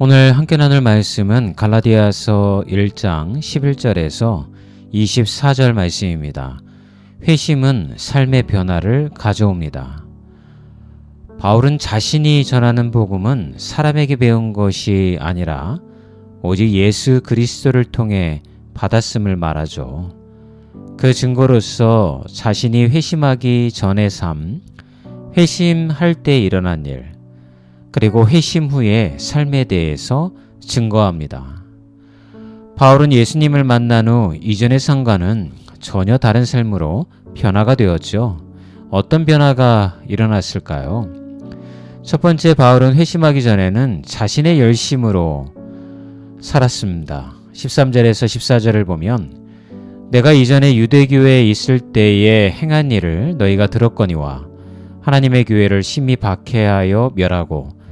오늘 함께 나눌 말씀은 갈라디아서 1장 11절에서 24절 말씀입니다. 회심은 삶의 변화를 가져옵니다. 바울은 자신이 전하는 복음은 사람에게 배운 것이 아니라 오직 예수 그리스도를 통해 받았음을 말하죠. 그 증거로서 자신이 회심하기 전의 삶, 회심할 때 일어난 일, 그리고 회심 후의 삶에 대해서 증거합니다. 바울은 예수님을 만난 후 이전의 삶과는 전혀 다른 삶으로 변화가 되었죠. 어떤 변화가 일어났을까요? 첫 번째, 바울은 회심하기 전에는 자신의 열심으로 살았습니다. 13절에서 14절을 보면 내가 이전에 유대교에 있을 때에 행한 일을 너희가 들었거니와 하나님의 교회를 심히 박해하여 멸하고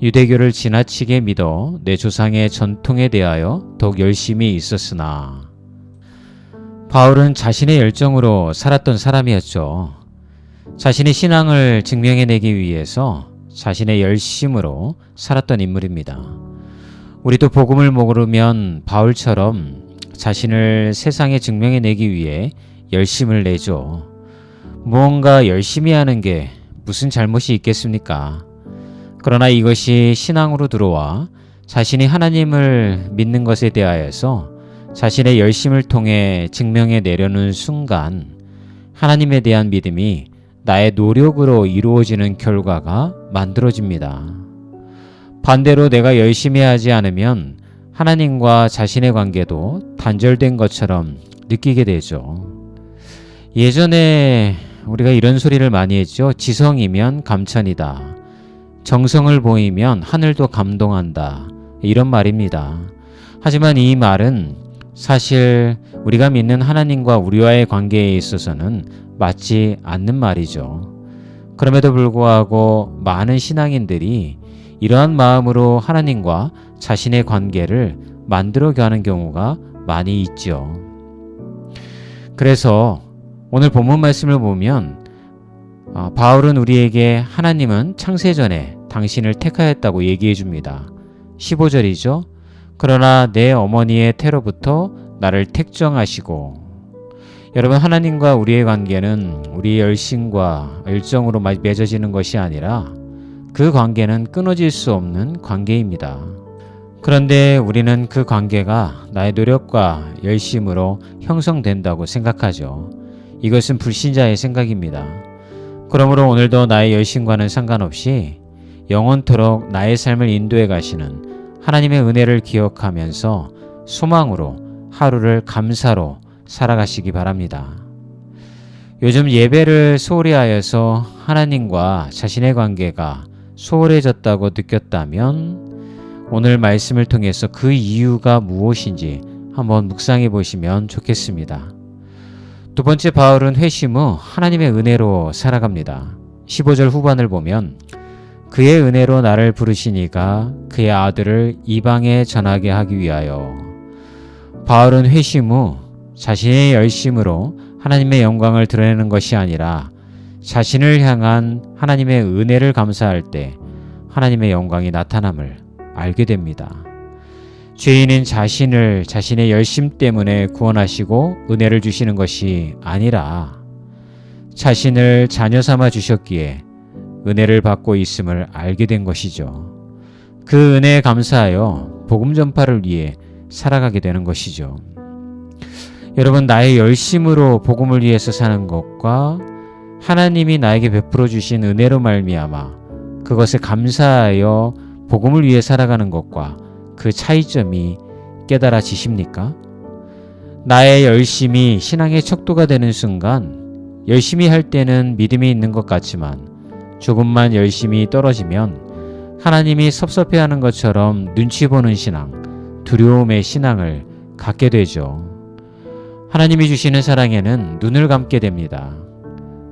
유대교를 지나치게 믿어 내 조상의 전통에 대하여 더욱 열심히 있었으나 바울은 자신의 열정으로 살았던 사람이었죠. 자신의 신앙을 증명해내기 위해서 자신의 열심으로 살았던 인물입니다. 우리도 복음을 모르면 바울처럼 자신을 세상에 증명해내기 위해 열심을 내죠. 무언가 열심히 하는 게 무슨 잘못이 있겠습니까? 그러나 이것이 신앙으로 들어와 자신이 하나님을 믿는 것에 대하여서 자신의 열심을 통해 증명해 내려는 순간 하나님에 대한 믿음이 나의 노력으로 이루어지는 결과가 만들어집니다. 반대로 내가 열심히 하지 않으면 하나님과 자신의 관계도 단절된 것처럼 느끼게 되죠. 예전에 우리가 이런 소리를 많이 했죠. 지성이면 감천이다. 정성을 보이면 하늘도 감동한다. 이런 말입니다. 하지만 이 말은 사실 우리가 믿는 하나님과 우리와의 관계에 있어서는 맞지 않는 말이죠. 그럼에도 불구하고 많은 신앙인들이 이러한 마음으로 하나님과 자신의 관계를 만들어가는 경우가 많이 있죠. 그래서 오늘 본문 말씀을 보면 바울은 우리에게 하나님은 창세전에 당신을 택하였다고 얘기해 줍니다. 15절이죠. 그러나 내 어머니의 태로부터 나를 택정하시고. 여러분, 하나님과 우리의 관계는 우리의 열심과 열정으로 맺어지는 것이 아니라 그 관계는 끊어질 수 없는 관계입니다. 그런데 우리는 그 관계가 나의 노력과 열심으로 형성된다고 생각하죠. 이것은 불신자의 생각입니다. 그러므로 오늘도 나의 열심과는 상관없이 영원토록 나의 삶을 인도해 가시는 하나님의 은혜를 기억하면서 소망으로 하루를 감사로 살아가시기 바랍니다. 요즘 예배를 소홀히 하여서 하나님과 자신의 관계가 소홀해졌다고 느꼈다면 오늘 말씀을 통해서 그 이유가 무엇인지 한번 묵상해 보시면 좋겠습니다. 두 번째, 바울은 회심 후 하나님의 은혜로 살아갑니다. 15절 후반을 보면 그의 은혜로 나를 부르시니가 그의 아들을 이방에 전하게 하기 위하여. 바울은 회심 후 자신의 열심으로 하나님의 영광을 드러내는 것이 아니라 자신을 향한 하나님의 은혜를 감사할 때 하나님의 영광이 나타남을 알게 됩니다. 죄인인 자신을 자신의 열심 때문에 구원하시고 은혜를 주시는 것이 아니라 자신을 자녀 삼아 주셨기에 은혜를 받고 있음을 알게 된 것이죠. 그 은혜에 감사하여 복음 전파를 위해 살아가게 되는 것이죠. 여러분, 나의 열심으로 복음을 위해서 사는 것과 하나님이 나에게 베풀어 주신 은혜로 말미암아 그것에 감사하여 복음을 위해 살아가는 것과 그 차이점이 깨달아지십니까? 나의 열심이 신앙의 척도가 되는 순간 열심히 할 때는 믿음이 있는 것 같지만 조금만 열심히 떨어지면 하나님이 섭섭해하는 것처럼 눈치 보는 신앙, 두려움의 신앙을 갖게 되죠. 하나님이 주시는 사랑에는 눈을 감게 됩니다.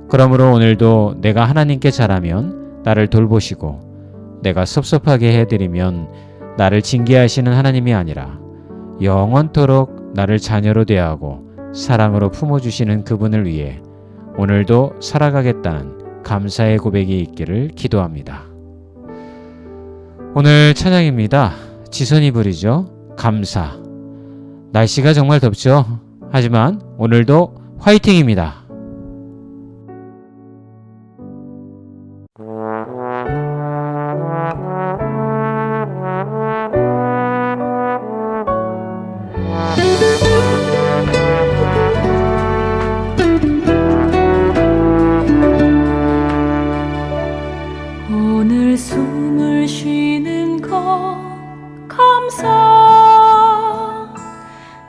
그러므로 오늘도 내가 하나님께 잘하면 나를 돌보시고 내가 섭섭하게 해드리면 나를 징계하시는 하나님이 아니라 영원토록 나를 자녀로 대하고 사랑으로 품어주시는 그분을 위해 오늘도 살아가겠다는 감사의 고백이 있기를 기도합니다. 오늘 찬양입니다. 지선이 부르죠. 감사. 날씨가 정말 덥죠. 하지만 오늘도 화이팅입니다. 오늘 숨을 쉬는 것 감사,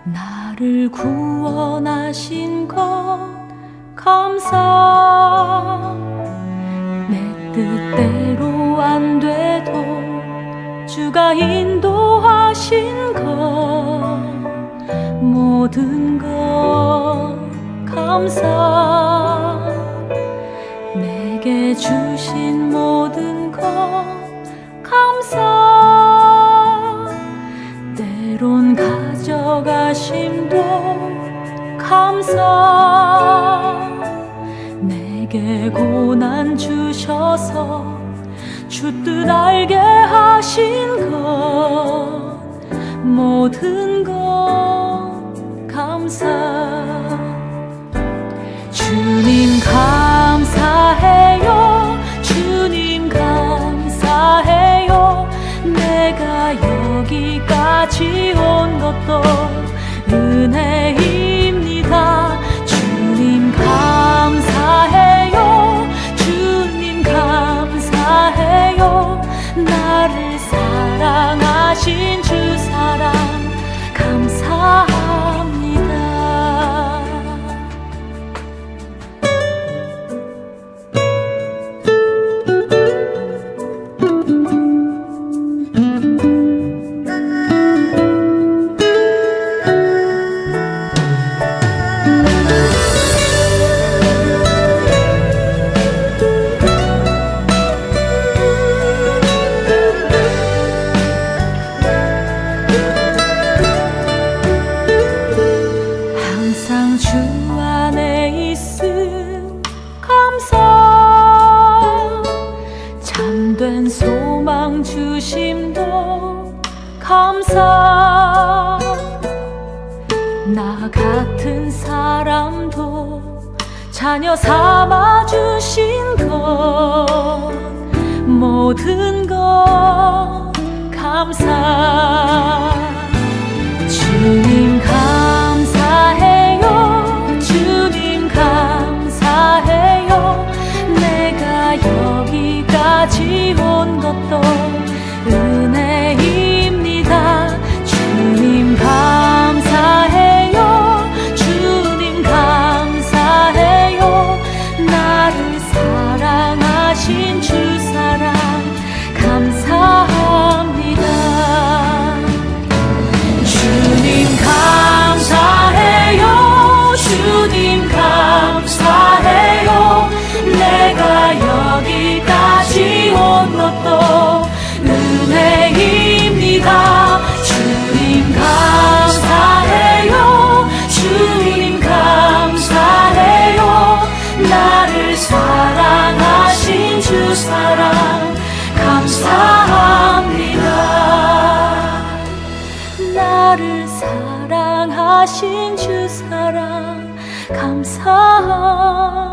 나를 구원하신 것 감사, 내 뜻대로 안 돼도 주가 인도하신 것 모든 것 감사, 내게 주신 모든 것 감사, 때론 가져가심도 감사, 내게 고난 주셔서 주 뜻 알게 하신 것 모든 것 감사. 주님 감사해요, 주님 감사해요, 내가 여기까지 온 것도 은혜입니다. 주님 감사해요, 주님 감사해요, 나를 사랑하신 주 사랑 감사합니다. 항상 주 안에 있음 감사, 참된 소망 주심도 감사, 나 같은 사람도 자녀 삼아 주신 것 모든 것 감사. 주님 감사해요, 주님 감사해요, 내가 여기까지 온 것도 은혜입니다. 주님 감사해요, 주님 감사해요, 나를 사랑하신 주 사랑 감사합니다. 주님 감사해요, 주님 감사해요, 내가 여기까지 온 것도 은혜입니다. 주님 감사해요, 주님 감사해요, 나를 사랑하신 주 사랑 감사합니다. 나를 사랑하신 주 사랑 감사합니다.